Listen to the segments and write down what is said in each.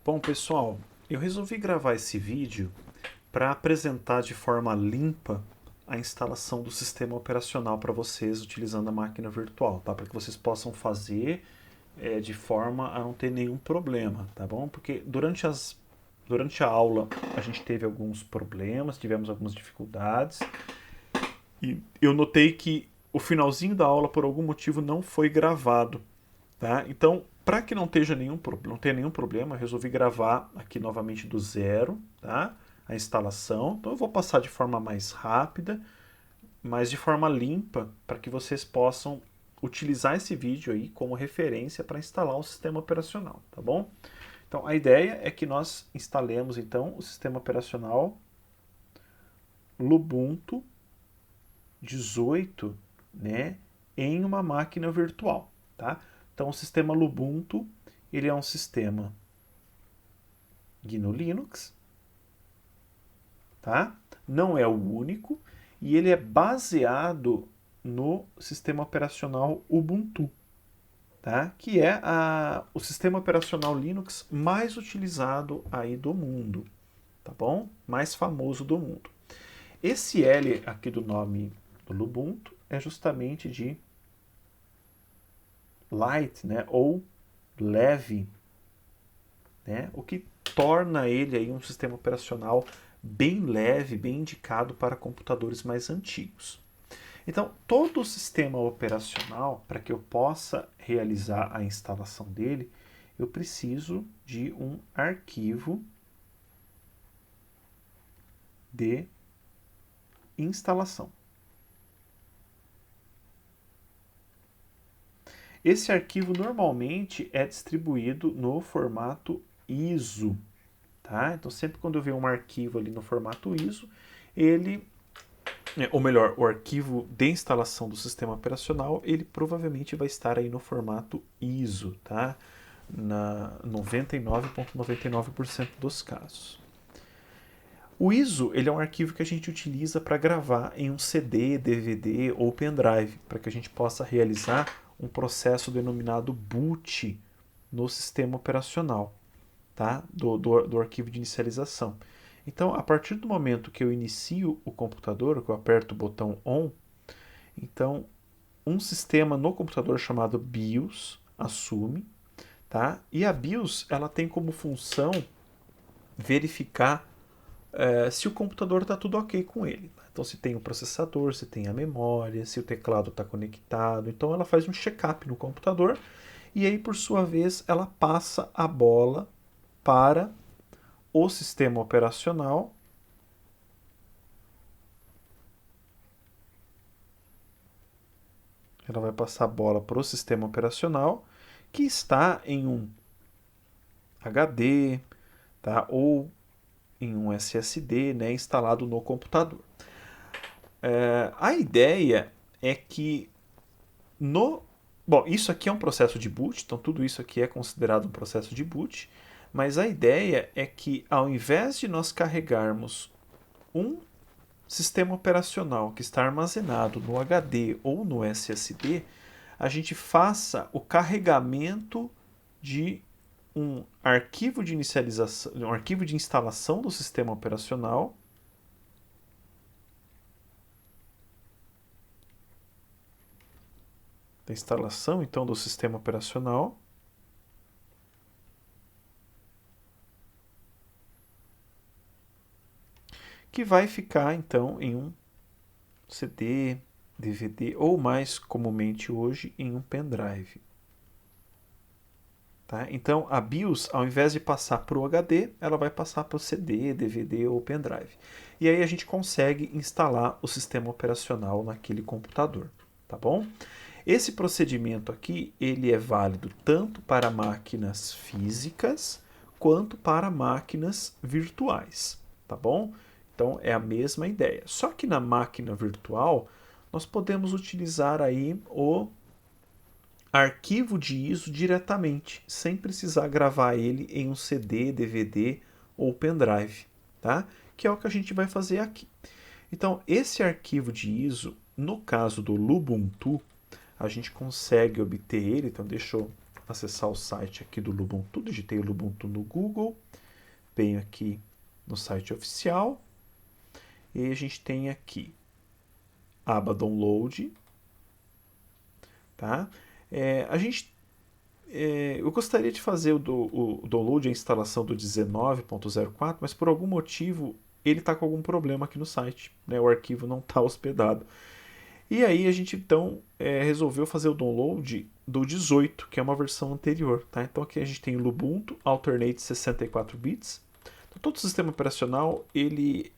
Bom, pessoal, eu resolvi gravar esse vídeo para apresentar de forma limpa a instalação do sistema operacional para vocês utilizando a máquina virtual, tá? Para que vocês possam fazer de forma a não ter nenhum problema, tá bom? Porque durante a aula a gente teve alguns problemas, tivemos algumas dificuldades e eu notei que o finalzinho da aula por algum motivo não foi gravado, tá? Então, para que não tenha nenhum problema, eu resolvi gravar aqui novamente do zero, tá? A instalação. Então eu vou passar de forma mais rápida, mas de forma limpa, para que vocês possam utilizar esse vídeo aí como referência para instalar o sistema operacional, tá bom? Então a ideia é que nós instalemos então o sistema operacional Lubuntu 18, né, em uma máquina virtual, tá? Então o sistema Lubuntu, ele é um sistema GNU Linux, tá? Não é o único e ele é baseado no sistema operacional Ubuntu, tá? Que é o sistema operacional Linux mais utilizado aí do mundo, tá bom? Mais famoso do mundo. Esse L aqui do nome do Ubuntu é justamente de light, né? Ou leve, né? O que torna ele aí um sistema operacional bem leve, bem indicado para computadores mais antigos. Então, todo o sistema operacional, para que eu possa realizar a instalação dele, eu preciso de um arquivo de instalação. Esse arquivo normalmente é distribuído no formato ISO, tá? Então, sempre quando eu ver um arquivo ali no formato ISO, ou melhor, o arquivo de instalação do sistema operacional, ele provavelmente vai estar aí no formato ISO, tá? Na 99,99% dos casos. O ISO, ele é um arquivo que a gente utiliza para gravar em um CD, DVD ou pendrive, para que a gente possa realizar um processo denominado boot no sistema operacional, tá? do arquivo de inicialização. Então, a partir do momento que eu inicio o computador, que eu aperto o botão ON, então um sistema no computador chamado BIOS assume, tá? E a BIOS ela tem como função verificar se o computador está tudo ok com ele. Então, se tem o processador, se tem a memória, se o teclado está conectado. Então, ela faz um check-up no computador e aí, por sua vez, ela passa a bola para o sistema operacional. Ela vai passar a bola para o sistema operacional que está em um HD, tá? Ou em um SSD, né, instalado no computador. A ideia é que Bom, isso aqui é um processo de boot, então tudo isso aqui é considerado um processo de boot, mas a ideia é que ao invés de nós carregarmos um sistema operacional que está armazenado no HD ou no SSD, a gente faça o carregamento de um arquivo de inicialização, um arquivo de instalação do sistema operacional da instalação então do sistema operacional que vai ficar então em um CD, DVD ou mais comumente hoje em um pendrive. Tá? Então a BIOS, ao invés de passar para o HD, ela vai passar para o CD, DVD ou pendrive. E aí a gente consegue instalar o sistema operacional naquele computador, tá bom? Esse procedimento aqui, ele é válido tanto para máquinas físicas quanto para máquinas virtuais, tá bom? Então é a mesma ideia. Só que na máquina virtual, nós podemos utilizar aí o arquivo de ISO diretamente, sem precisar gravar ele em um CD, DVD ou pendrive, tá? Que é o que a gente vai fazer aqui. Então, esse arquivo de ISO, no caso do Lubuntu, a gente consegue obter ele, então deixa eu acessar o site aqui do Lubuntu, digitei o Lubuntu no Google, venho aqui no site oficial, e a gente tem aqui a aba Download, tá? Eu gostaria de fazer o download, a instalação do 19.04, mas por algum motivo ele está com algum problema aqui no site, né? O arquivo não está hospedado. E aí a gente então resolveu fazer o download do 18, que é uma versão anterior. Tá? Então aqui a gente tem o Lubuntu Alternate 64 bits. Então, todo o sistema operacional ele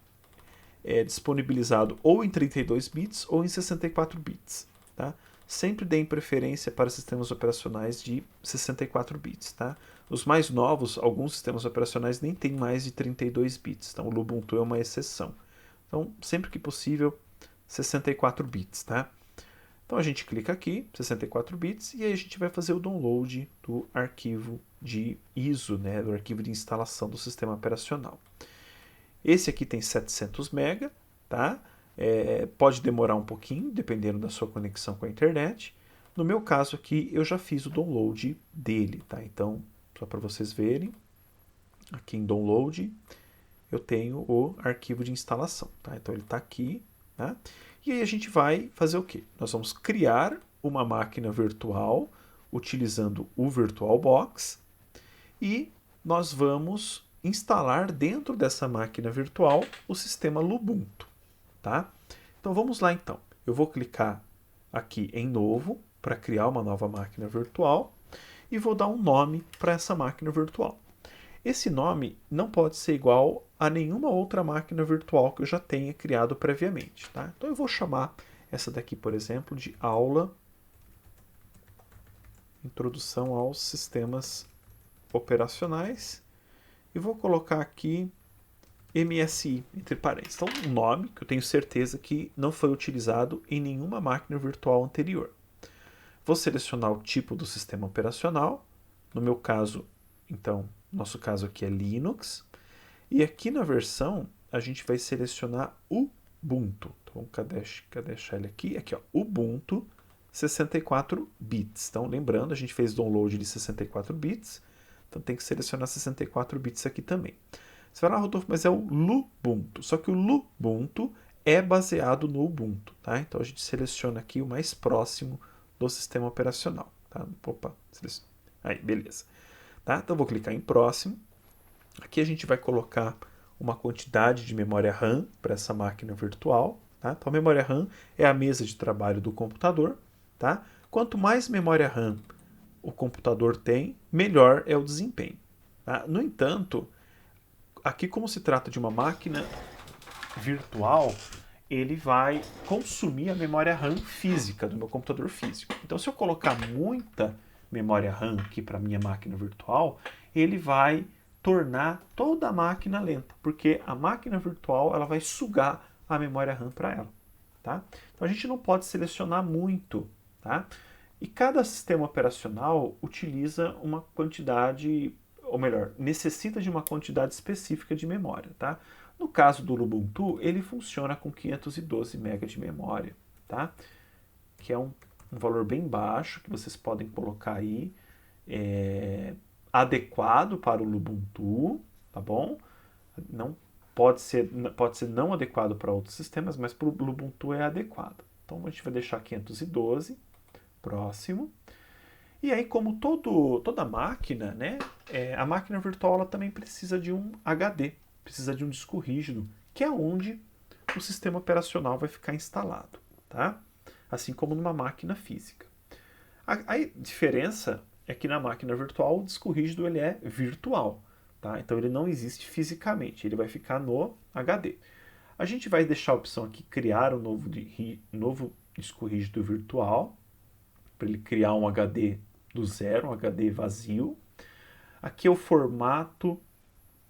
é disponibilizado ou em 32 bits ou em 64 bits. Tá? Sempre deem preferência para sistemas operacionais de 64 bits. Tá? Os mais novos, alguns sistemas operacionais nem têm mais de 32 bits. Então o Lubuntu é uma exceção. Então, sempre que possível, 64 bits, tá? Então a gente clica aqui, 64 bits, e aí a gente vai fazer o download do arquivo de ISO, né, do arquivo de instalação do sistema operacional. Esse aqui tem 700 MB, tá? Pode demorar um pouquinho, dependendo da sua conexão com a internet. No meu caso aqui, eu já fiz o download dele, tá? Então, só para vocês verem, aqui em download, eu tenho o arquivo de instalação, tá? Então ele está aqui, tá? E aí a gente vai fazer o quê? Nós vamos criar uma máquina virtual utilizando o VirtualBox e nós vamos instalar dentro dessa máquina virtual o sistema Lubuntu, tá? Então vamos lá então. Eu vou clicar aqui em novo para criar uma nova máquina virtual e vou dar um nome para essa máquina virtual. Esse nome não pode ser igual a nenhuma outra máquina virtual que eu já tenha criado previamente. Tá? Então eu vou chamar essa daqui, por exemplo, de aula Introdução aos Sistemas Operacionais e vou colocar aqui MSI entre parênteses. Então um nome que eu tenho certeza que não foi utilizado em nenhuma máquina virtual anterior. Vou selecionar o tipo do sistema operacional. No meu caso, então, nosso caso aqui é Linux. E aqui na versão, a gente vai selecionar Ubuntu. Então, cadê ele aqui? Aqui, ó, Ubuntu 64 bits. Então, lembrando, a gente fez download de 64 bits. Então, tem que selecionar 64 bits aqui também. Você vai lá, Rodolfo, mas é o Lubuntu. Só que o Lubuntu é baseado no Ubuntu. Tá? Então, a gente seleciona aqui o mais próximo do sistema operacional. Tá? Opa, seleciona. Aí, beleza. Tá? Então, vou clicar em próximo. Aqui a gente vai colocar uma quantidade de memória RAM para essa máquina virtual. Tá? Então, a memória RAM é a mesa de trabalho do computador. Tá? Quanto mais memória RAM o computador tem, melhor é o desempenho. Tá? No entanto, aqui como se trata de uma máquina virtual, ele vai consumir a memória RAM física do meu computador físico. Então, se eu colocar muita memória RAM aqui para a minha máquina virtual, ele vai tornar toda a máquina lenta, porque a máquina virtual ela vai sugar a memória RAM para ela. Tá? Então, a gente não pode selecionar muito. Tá? E cada sistema operacional utiliza uma quantidade, ou melhor, necessita de uma quantidade específica de memória. Tá? No caso do Ubuntu, ele funciona com 512 MB de memória, tá? Que é um valor bem baixo que vocês podem colocar aí, adequado para o Ubuntu, tá bom? Não pode ser não adequado para outros sistemas, mas para o Ubuntu é adequado. Então a gente vai deixar 512, próximo. E aí, como toda máquina, né, a máquina virtual ela também precisa de um HD, precisa de um disco rígido, que é onde o sistema operacional vai ficar instalado, tá? Assim como numa máquina física. A diferença é que na máquina virtual o disco rígido ele é virtual, tá? Então ele não existe fisicamente, ele vai ficar no HD. A gente vai deixar a opção aqui criar um novo disco rígido virtual, para ele criar um HD do zero, um HD vazio. Aqui é o formato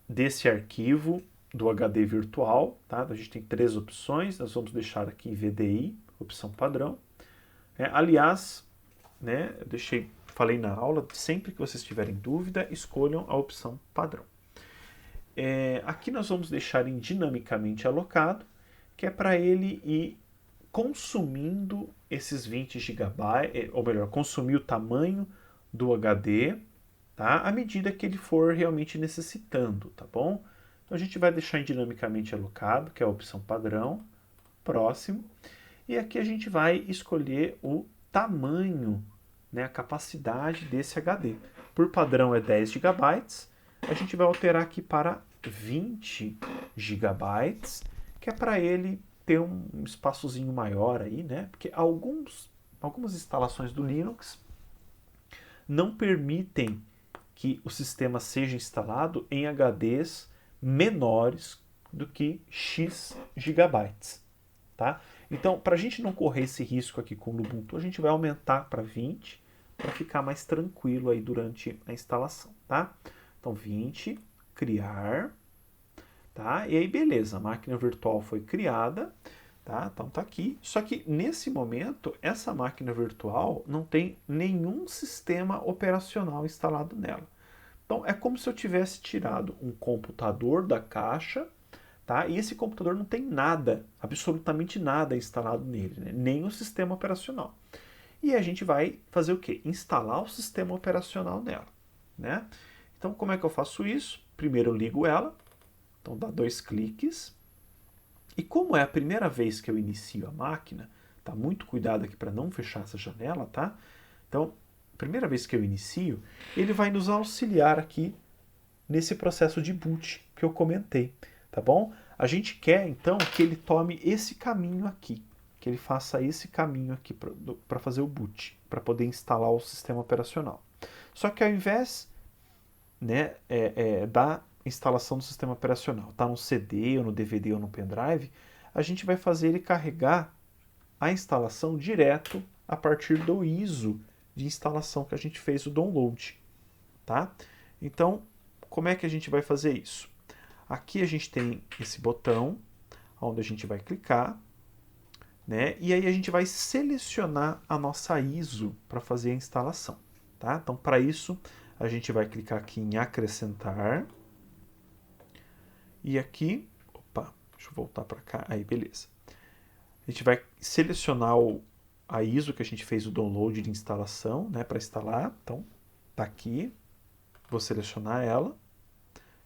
desse arquivo do HD virtual, tá? A gente tem 3 opções, nós vamos deixar aqui em VDI, opção padrão. Aliás, né, falei na aula, sempre que vocês tiverem dúvida, escolham a opção padrão. Aqui nós vamos deixar em dinamicamente alocado, que é para ele ir consumindo esses 20 GB, ou melhor, consumir o tamanho do HD, tá? À medida que ele for realmente necessitando, tá bom? Então a gente vai deixar em dinamicamente alocado, que é a opção padrão, próximo, e aqui a gente vai escolher o tamanho, né, a capacidade desse HD. Por padrão é 10 GB, a gente vai alterar aqui para 20 GB, que é para ele ter um espaçozinho maior aí, né? Porque algumas instalações do Linux não permitem que o sistema seja instalado em HDs menores do que X gigabytes, tá? Então, para a gente não correr esse risco aqui com o Ubuntu, a gente vai aumentar para 20 para ficar mais tranquilo aí durante a instalação, tá? Então, 20, criar, tá? E aí, beleza, a máquina virtual foi criada, tá? Então tá aqui. Só que nesse momento, essa máquina virtual não tem nenhum sistema operacional instalado nela. Então é como se eu tivesse tirado um computador da caixa, tá? E esse computador não tem nada, absolutamente nada instalado nele, né? Nem o sistema operacional. E a gente vai fazer o quê? Instalar o sistema operacional nela, né? Então como é que eu faço isso? Primeiro eu ligo ela, então dá 2 cliques. E como é a primeira vez que eu inicio a máquina, tá? Muito cuidado aqui para não fechar essa janela, tá? Então, primeira vez que eu inicio, ele vai nos auxiliar aqui nesse processo de boot que eu comentei, tá bom? A gente quer então que ele tome esse caminho aqui, que ele faça esse caminho aqui para fazer o boot, para poder instalar o sistema operacional. Só que ao invés, né, da instalação do sistema operacional, tá no CD ou no DVD ou no pendrive, a gente vai fazer ele carregar a instalação direto a partir do ISO de instalação que a gente fez o download, tá? Então, como é que a gente vai fazer isso? Aqui a gente tem esse botão, onde a gente vai clicar, né? E aí a gente vai selecionar a nossa ISO para fazer a instalação, tá? Então, para isso, a gente vai clicar aqui em acrescentar. E aqui, opa, deixa eu voltar para cá, aí beleza. A gente vai selecionar a ISO que a gente fez o download de instalação, né, para instalar. Então, tá aqui, vou selecionar ela,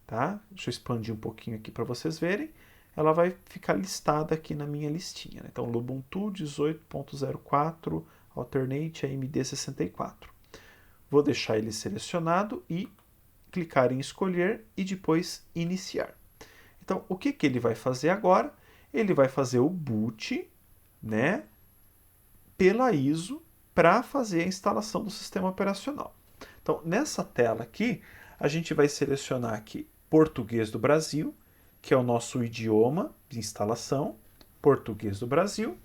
tá? Deixa eu expandir um pouquinho aqui para vocês verem. Ela vai ficar listada aqui na minha listinha, né? Então, Ubuntu 18.04 Alternate AMD64. Vou deixar ele selecionado e clicar em escolher e depois iniciar. Então, o que ele vai fazer agora? Ele vai fazer o boot, né, pela ISO para fazer a instalação do sistema operacional. Então, nessa tela aqui, a gente vai selecionar aqui Português do Brasil, que é o nosso idioma de instalação, Português do Brasil,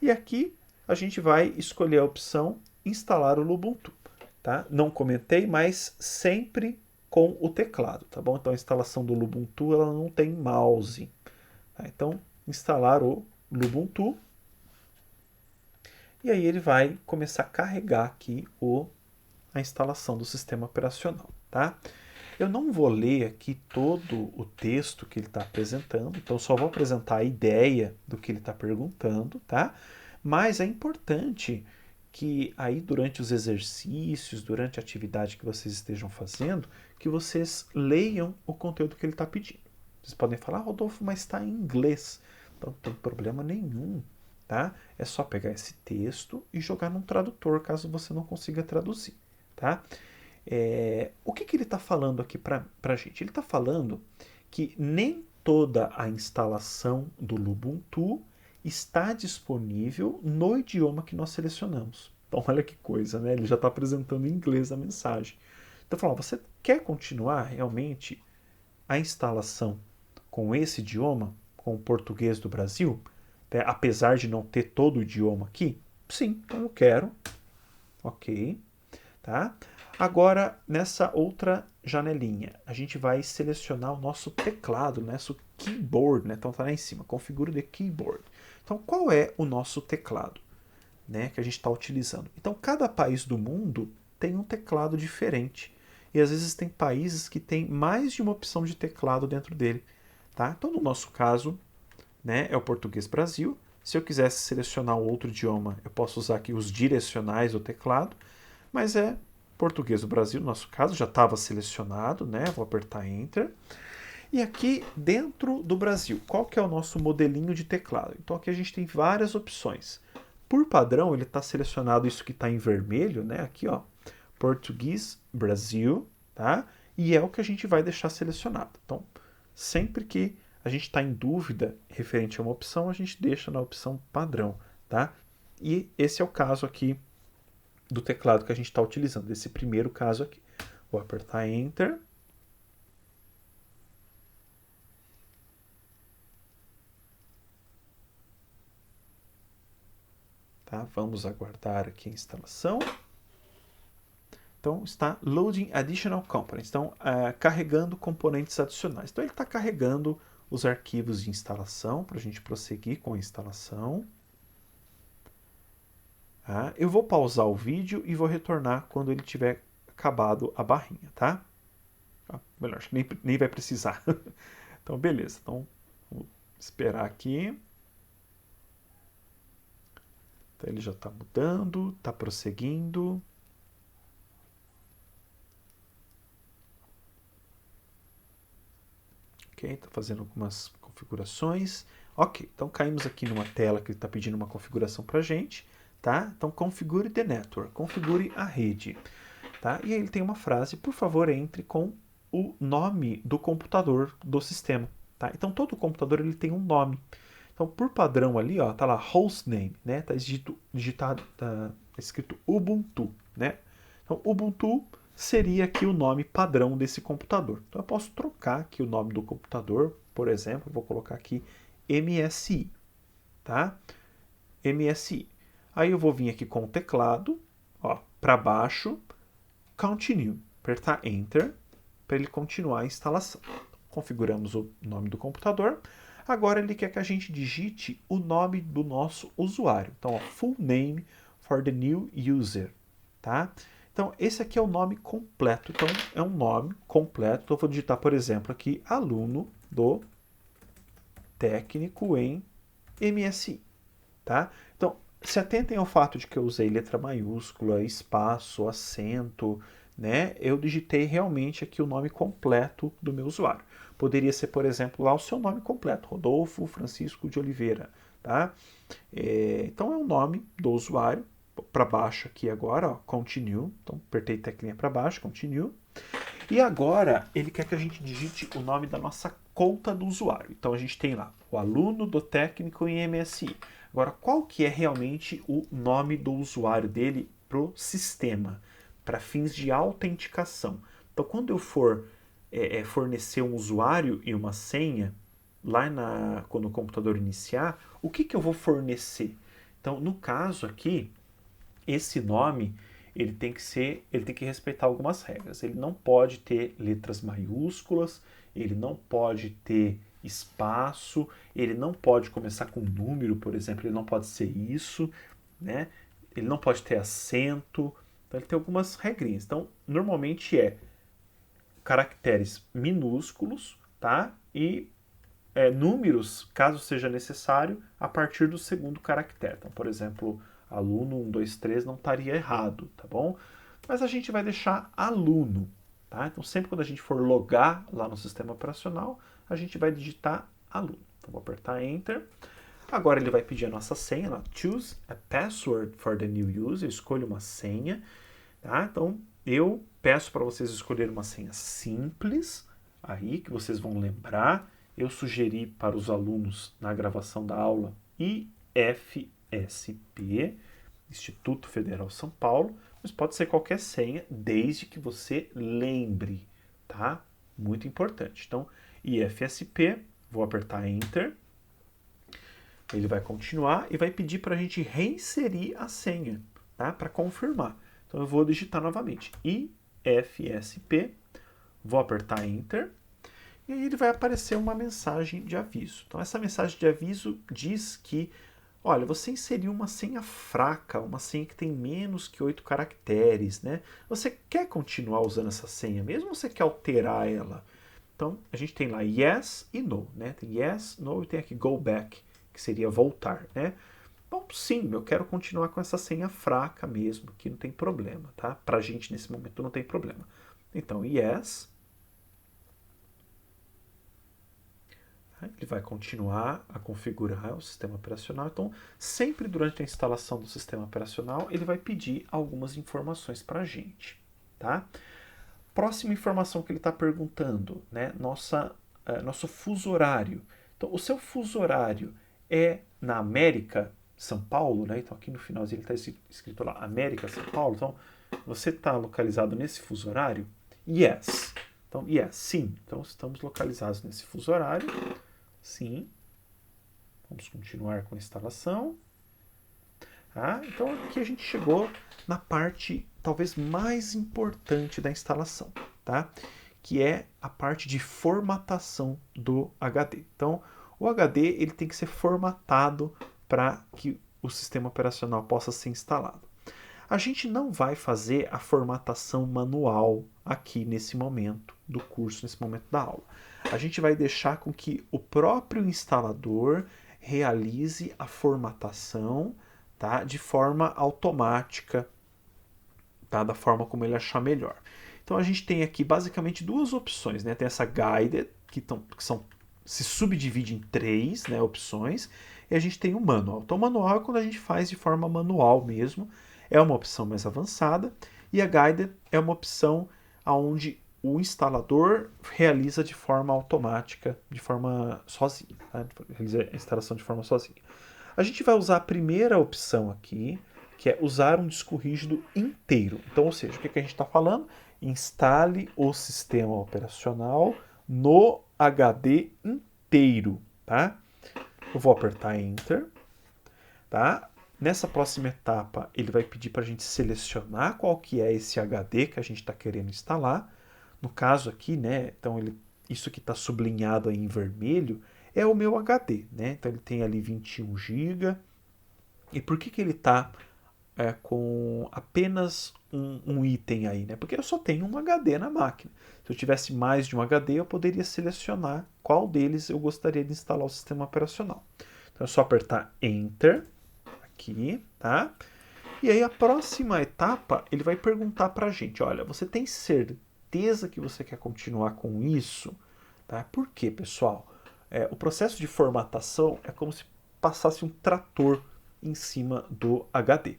e aqui a gente vai escolher a opção Instalar o Ubuntu. Tá? Não comentei, mas sempre com o teclado, tá bom? Então a instalação do Ubuntu ela não tem mouse. Tá? Então, instalar o Ubuntu. E aí ele vai começar a carregar aqui a instalação do sistema operacional, tá? Eu não vou ler aqui todo o texto que ele está apresentando, então só vou apresentar a ideia do que ele está perguntando, tá? Mas é importante que aí durante os exercícios, durante a atividade que vocês estejam fazendo, que vocês leiam o conteúdo que ele está pedindo. Vocês podem falar, Rodolfo, mas está em inglês. Então não tem problema nenhum, tá? É só pegar esse texto e jogar num tradutor, caso você não consiga traduzir, tá? O que ele está falando aqui para a gente? Ele está falando que nem toda a instalação do Ubuntu está disponível no idioma que nós selecionamos. Então, olha que coisa, né? Ele já está apresentando em inglês a mensagem. Então, falando, você quer continuar realmente a instalação com esse idioma, com o português do Brasil, né? Apesar de não ter todo o idioma aqui? Sim, então eu quero. Ok, tá? Agora, nessa outra janelinha, a gente vai selecionar o nosso teclado, o nosso keyboard, né? Então tá lá em cima, configure the keyboard. Então, qual é o nosso teclado, né, que a gente está utilizando? Então, cada país do mundo tem um teclado diferente. E às vezes tem países que tem mais de uma opção de teclado dentro dele, tá? Então, no nosso caso, né, é o português Brasil. Se eu quisesse selecionar outro idioma, eu posso usar aqui os direcionais do teclado, mas é português do Brasil, no nosso caso, já estava selecionado, né? Vou apertar Enter. E aqui dentro do Brasil, qual que é o nosso modelinho de teclado? Então aqui a gente tem várias opções. Por padrão, ele está selecionado isso que está em vermelho, né? Aqui, ó, Português Brasil, tá? E é o que a gente vai deixar selecionado. Então, sempre que a gente está em dúvida referente a uma opção, a gente deixa na opção padrão, tá? E esse é o caso aqui do teclado que a gente está utilizando, desse primeiro caso aqui. Vou apertar Enter. Tá? Vamos aguardar aqui a instalação. Então, está Loading Additional Components. Então, carregando componentes adicionais. Então, ele está carregando os arquivos de instalação para a gente prosseguir com a instalação. Tá? Eu vou pausar o vídeo e vou retornar quando ele tiver acabado a barrinha, tá? Melhor, acho que nem vai precisar. Então, beleza. Então, vamos esperar aqui. Então, ele já está mudando, está prosseguindo. Ok, está fazendo algumas configurações. Ok, então caímos aqui numa tela que ele está pedindo uma configuração para a gente. Tá? Então, configure the network, configure a rede. Tá? E aí ele tem uma frase, por favor, entre com o nome do computador do sistema. Tá? Então, todo computador ele tem um nome. Então, por padrão ali, ó, tá lá hostname, né? Tá digitado, tá escrito Ubuntu, né? Então, Ubuntu seria aqui o nome padrão desse computador. Então, eu posso trocar aqui o nome do computador, por exemplo, vou colocar aqui MSI, tá? MSI. Aí eu vou vir aqui com o teclado, ó, para baixo, Continue, apertar Enter, para ele continuar a instalação. Configuramos o nome do computador. Agora ele quer que a gente digite o nome do nosso usuário. Então, ó, full name for the new user, tá? Então, esse aqui é o nome completo. Então, é um nome completo. Então, eu vou digitar, por exemplo, aqui, aluno do técnico em MSI, tá? Então, se atentem ao fato de que eu usei letra maiúscula, espaço, acento, né? Eu digitei realmente aqui o nome completo do meu usuário. Poderia ser, por exemplo, lá o seu nome completo, Rodolfo Francisco de Oliveira, tá? Então é o nome do usuário, para baixo aqui agora, ó, Continue. Então apertei teclinha para baixo, Continue. E agora ele quer que a gente digite o nome da nossa conta do usuário. Então a gente tem lá o aluno do técnico em MSI. Agora, qual que é realmente o nome do usuário dele pro sistema, para fins de autenticação? Então, quando eu for fornecer um usuário e uma senha, lá quando o computador iniciar, o que eu vou fornecer? Então, no caso aqui, esse nome ele tem que respeitar algumas regras. Ele não pode ter letras maiúsculas, ele não pode ter espaço, ele não pode começar com número, por exemplo, ele não pode ser isso, né? Ele não pode ter acento. Então ele tem algumas regrinhas. Então, normalmente caracteres minúsculos, tá? E números, caso seja necessário, a partir do segundo caractere. Então, por exemplo, aluno 1, 2, 3 não estaria errado, tá bom? Mas a gente vai deixar aluno, tá? Então, sempre quando a gente for logar lá no sistema operacional, a gente vai digitar aluno. Então, vou apertar Enter. Agora ele vai pedir a nossa senha, lá, Choose a password for the new user, escolha uma senha, tá? Então, eu peço para vocês escolherem uma senha simples, aí que vocês vão lembrar. Eu sugeri para os alunos na gravação da aula IFSP, Instituto Federal São Paulo, mas pode ser qualquer senha, desde que você lembre, tá? Muito importante. Então, IFSP, vou apertar Enter, ele vai continuar e vai pedir para a gente reinserir a senha, tá? Para confirmar. Então, eu vou digitar novamente, IFSP, vou apertar Enter, e aí ele vai aparecer uma mensagem de aviso. Então, essa mensagem de aviso diz que, olha, você inseriu uma senha fraca, uma senha que tem menos que 8 caracteres, né? Você quer continuar usando essa senha mesmo ou você quer alterar ela? Então, a gente tem lá yes e no, né? Tem yes, no e tem aqui go back, que seria voltar, né? Bom, sim, eu quero continuar com essa senha fraca mesmo, que não tem problema, tá? Pra gente nesse momento não tem problema. Então, yes. Ele vai continuar a configurar o sistema operacional. Então, sempre durante a instalação do sistema operacional, ele vai pedir algumas informações para a gente, tá? Próxima informação que ele está perguntando, né? Nosso fuso horário. Então, o seu fuso horário é na América, São Paulo, né? Então, aqui no finalzinho ele está escrito lá, América, São Paulo. Então, você está localizado nesse fuso horário? Yes. Então, yes, sim. Então, estamos localizados nesse fuso horário. Sim. Vamos continuar com a instalação. Então aqui a gente chegou na parte talvez mais importante da instalação, tá? Que é a parte de formatação do HD. Então o HD ele tem que ser formatado para que o sistema operacional possa ser instalado. A gente não vai fazer a formatação manual aqui nesse momento do curso, nesse momento da aula. A gente vai deixar com que o próprio instalador realize a formatação, tá, de forma automática, tá, da forma como ele achar melhor. Então a gente tem aqui basicamente duas opções, né? Tem essa guided, que se subdivide em três, né, opções, e a gente tem o manual. Então o manual é quando a gente faz de forma manual mesmo, é uma opção mais avançada, e a guided é uma opção onde o instalador realiza de forma automática, de forma sozinho, tá? Realiza a instalação de forma sozinha. A gente vai usar a primeira opção aqui, que é usar um disco rígido inteiro. Então, ou seja, o que a gente está falando? Instale o sistema operacional no HD inteiro, tá? Eu vou apertar Enter, tá? Nessa próxima etapa, ele vai pedir para a gente selecionar qual que é esse HD que a gente está querendo instalar. No caso aqui, né? Então, isso que está sublinhado aí em vermelho é o meu HD, né? Então, ele tem ali 21 GB. E por que ele está com apenas um item aí, né? Porque eu só tenho um HD na máquina. Se eu tivesse mais de um HD, eu poderia selecionar qual deles eu gostaria de instalar o sistema operacional. Então é só apertar Enter aqui, tá? E aí a próxima etapa, ele vai perguntar pra gente, olha, você tem certeza que você quer continuar com isso? Tá? Por quê, pessoal? O processo de formatação é como se passasse um trator em cima do HD,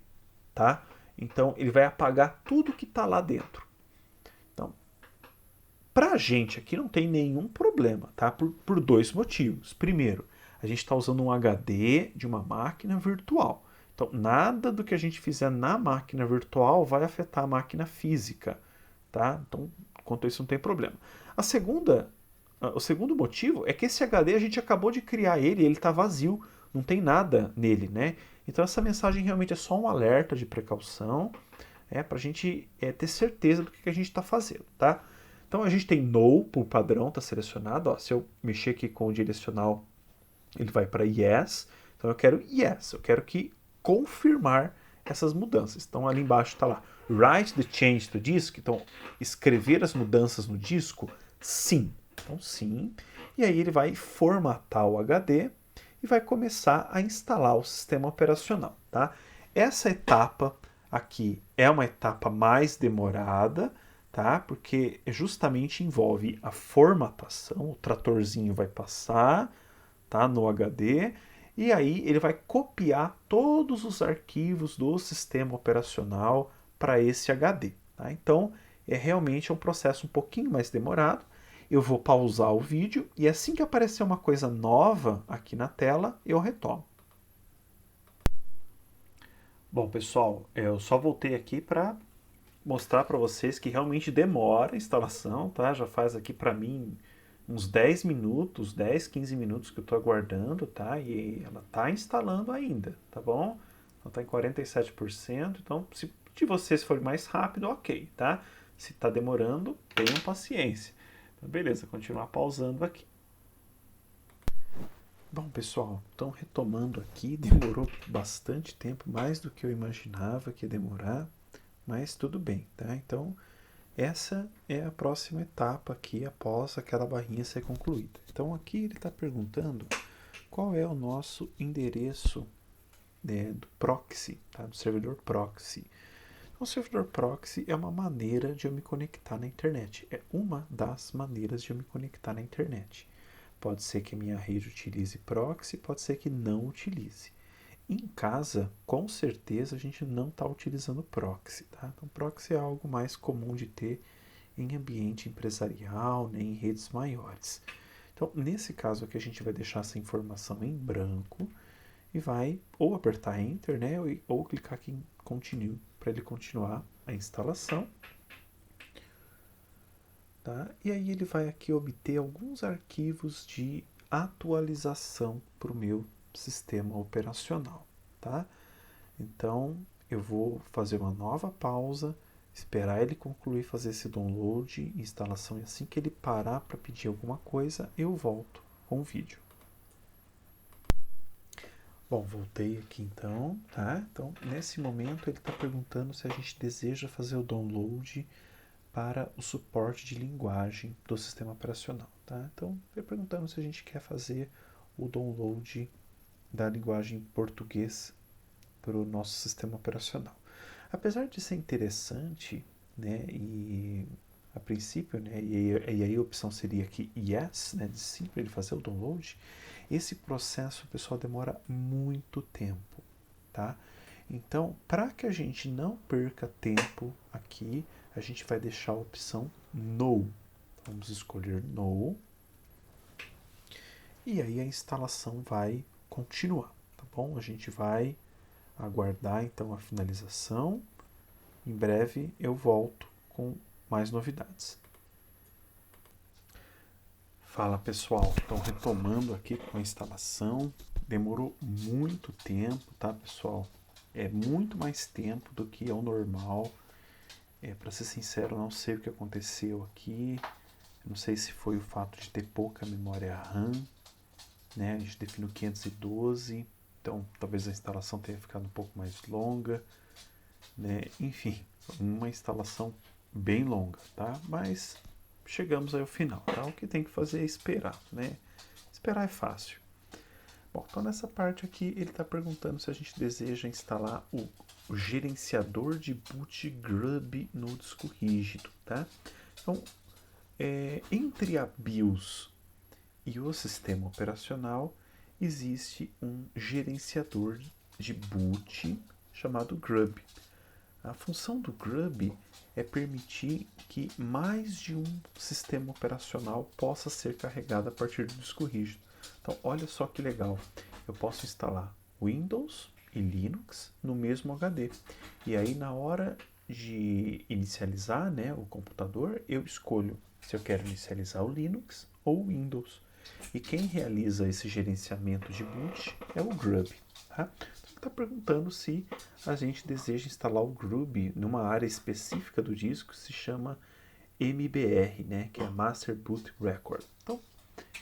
tá? Então ele vai apagar tudo que está lá dentro. Então, para a gente aqui não tem nenhum problema, tá? Por dois motivos. Primeiro, a gente está usando um HD de uma máquina virtual. Então, nada do que a gente fizer na máquina virtual vai afetar a máquina física, tá? Então, quanto a isso não tem problema. O segundo motivo é que esse HD a gente acabou de criar ele está vazio, não tem nada nele, né? Então essa mensagem realmente é só um alerta de precaução, para a gente ter certeza do que a gente está fazendo, tá? Então a gente tem No por padrão, está selecionado. Ó, se eu mexer aqui com o direcional, ele vai para Yes. Então eu quero Yes, eu quero que confirmar essas mudanças. Então ali embaixo está lá, Write the change to disk. Então escrever as mudanças no disco, sim. Então sim. E aí ele vai formatar o HD e vai começar a instalar o sistema operacional, tá? Essa etapa aqui é uma etapa mais demorada, tá? Porque justamente envolve a formatação, o tratorzinho vai passar, tá, no HD, e aí ele vai copiar todos os arquivos do sistema operacional para esse HD, tá? Então, realmente um processo um pouquinho mais demorado. Eu vou pausar o vídeo e assim que aparecer uma coisa nova aqui na tela, eu retomo. Bom, pessoal, eu só voltei aqui para mostrar para vocês que realmente demora a instalação, tá? Já faz aqui para mim uns 10 minutos, 10, 15 minutos que eu estou aguardando, tá? E ela está instalando ainda, tá bom? Ela está em 47%, então se de vocês for mais rápido, ok, tá? Se está demorando, tenham paciência. Então, beleza, continuar pausando aqui. Bom, pessoal, então retomando aqui, demorou bastante tempo, mais do que eu imaginava que ia demorar, mas tudo bem, tá? Então, essa é a próxima etapa aqui após aquela barrinha ser concluída. Então, aqui ele está perguntando qual é o nosso endereço do proxy, tá? Do servidor proxy. O servidor proxy é uma maneira de eu me conectar na internet. É uma das maneiras de eu me conectar na internet. Pode ser que a minha rede utilize proxy, pode ser que não utilize. Em casa, com certeza, a gente não está utilizando proxy, tá? Então, proxy é algo mais comum de ter em ambiente empresarial, né, em redes maiores. Então, nesse caso aqui, a gente vai deixar essa informação em branco e vai ou apertar Enter, né, ou clicar aqui em Continue para ele continuar a instalação. Tá? E aí ele vai aqui obter alguns arquivos de atualização para o meu sistema operacional. Tá? Então eu vou fazer uma nova pausa, esperar ele concluir fazer esse download, instalação, e assim que ele parar para pedir alguma coisa, eu volto com o vídeo. Bom, voltei aqui então, tá? Então, nesse momento ele está perguntando se a gente deseja fazer o download para o suporte de linguagem do sistema operacional, tá? Então, ele perguntando se a gente quer fazer o download da linguagem português para o nosso sistema operacional. Apesar de ser interessante, né, e a princípio, né, e aí a opção seria aqui yes, né, de sim para ele fazer o download, esse processo, pessoal, demora muito tempo, tá? Então, para que a gente não perca tempo aqui, a gente vai deixar a opção No. Vamos escolher No. E aí a instalação vai continuar, tá bom? A gente vai aguardar então a finalização. Em breve eu volto com mais novidades. Fala pessoal, então retomando aqui com a instalação, demorou muito tempo, tá pessoal? É muito mais tempo do que é o normal. Para ser sincero, não sei o que aconteceu aqui. Não sei se foi o fato de ter pouca memória RAM, né? A gente definiu 512, então talvez a instalação tenha ficado um pouco mais longa, né? Enfim, uma instalação bem longa, tá? Mas chegamos aí ao final, tá? O que tem que fazer é esperar, né? Esperar é fácil. Bom, então nessa parte aqui ele está perguntando se a gente deseja instalar o gerenciador de boot grub no disco rígido, tá? Então, entre a BIOS e o sistema operacional existe um gerenciador de boot chamado grub. A função do grub é permitir que mais de um sistema operacional possa ser carregado a partir do disco rígido. Então, olha só que legal. Eu posso instalar Windows e Linux no mesmo HD. E aí, na hora de inicializar, né, o computador, eu escolho se eu quero inicializar o Linux ou o Windows. E quem realiza esse gerenciamento de boot é o grub. Tá? Está perguntando se a gente deseja instalar o grub numa área específica do disco que se chama MBR, né, que é Master Boot Record. Então,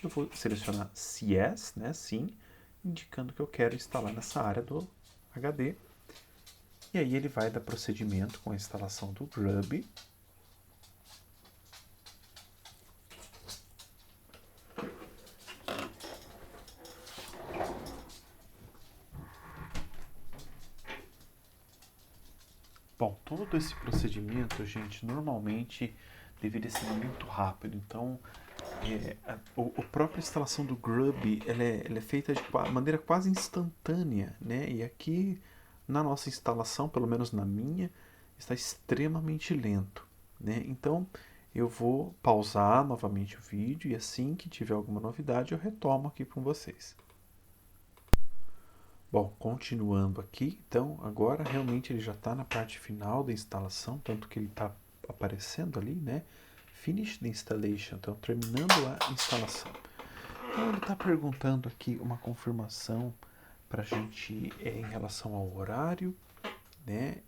eu vou selecionar yes, né, sim, indicando que eu quero instalar nessa área do HD. E aí ele vai dar procedimento com a instalação do grub. Bom, todo esse procedimento, gente, normalmente deveria ser muito rápido. Então, a própria instalação do grub ela é feita de maneira quase instantânea, né? E aqui na nossa instalação, pelo menos na minha, está extremamente lento, né? Então, eu vou pausar novamente o vídeo e assim que tiver alguma novidade eu retomo aqui com vocês. Bom, continuando aqui, então agora realmente ele já está na parte final da instalação, tanto que ele está aparecendo ali, né? Finish the installation, então terminando a instalação. Então ele está perguntando aqui uma confirmação para a gente em relação ao horário, né?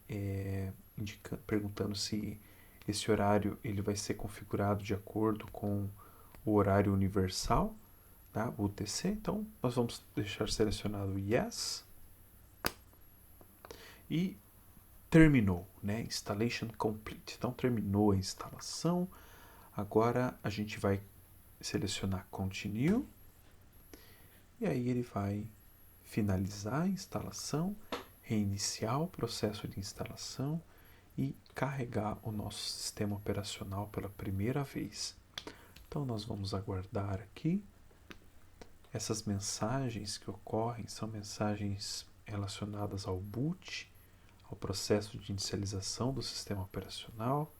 Perguntando se esse horário ele vai ser configurado de acordo com o horário universal, tá? O UTC. Então nós vamos deixar selecionado Yes. E terminou, né? Installation complete. Então terminou a instalação. Agora a gente vai selecionar Continue. E aí ele vai finalizar a instalação, reiniciar o processo de instalação e carregar o nosso sistema operacional pela primeira vez. Então nós vamos aguardar aqui. Essas mensagens que ocorrem são mensagens relacionadas ao boot, ao processo de inicialização do sistema operacional.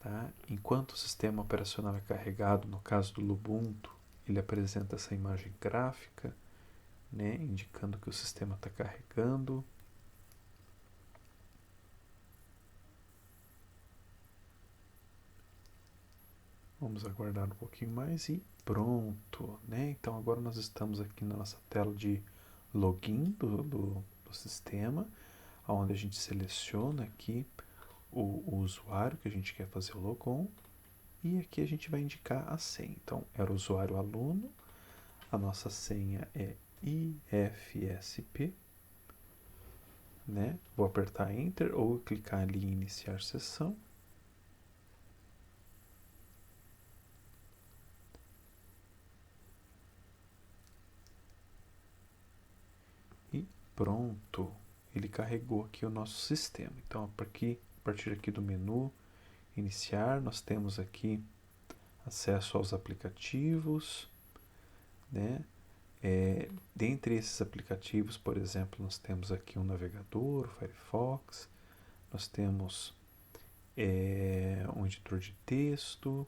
Tá? Enquanto o sistema operacional é carregado, no caso do Lubuntu, ele apresenta essa imagem gráfica, né, indicando que o sistema está carregando. Vamos aguardar um pouquinho mais e pronto, né? Então agora nós estamos aqui na nossa tela de login do sistema, onde a gente seleciona aqui o usuário que a gente quer fazer o logon, e aqui a gente vai indicar a senha. Então era o usuário aluno, a nossa senha é IFSP, né? Vou apertar Enter ou clicar ali em iniciar sessão. E pronto, ele carregou aqui o nosso sistema. Então, a partir aqui do menu iniciar, nós temos aqui acesso aos aplicativos, né? Dentre esses aplicativos, por exemplo, nós temos aqui um navegador, o Firefox, nós temos um editor de texto,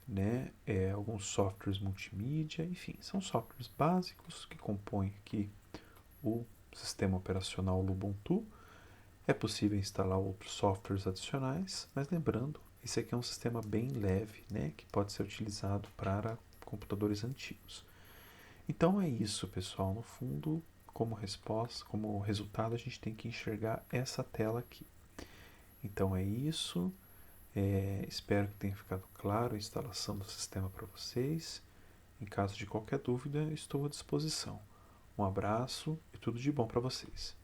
né? Alguns softwares multimídia, enfim, são softwares básicos que compõem aqui o sistema operacional Ubuntu. É possível instalar outros softwares adicionais, mas lembrando, esse aqui é um sistema bem leve, né, que pode ser utilizado para computadores antigos. Então é isso, pessoal. No fundo, como resposta, como resultado, a gente tem que enxergar essa tela aqui. Então é isso. Espero que tenha ficado claro a instalação do sistema para vocês. Em caso de qualquer dúvida, estou à disposição. Um abraço e tudo de bom para vocês.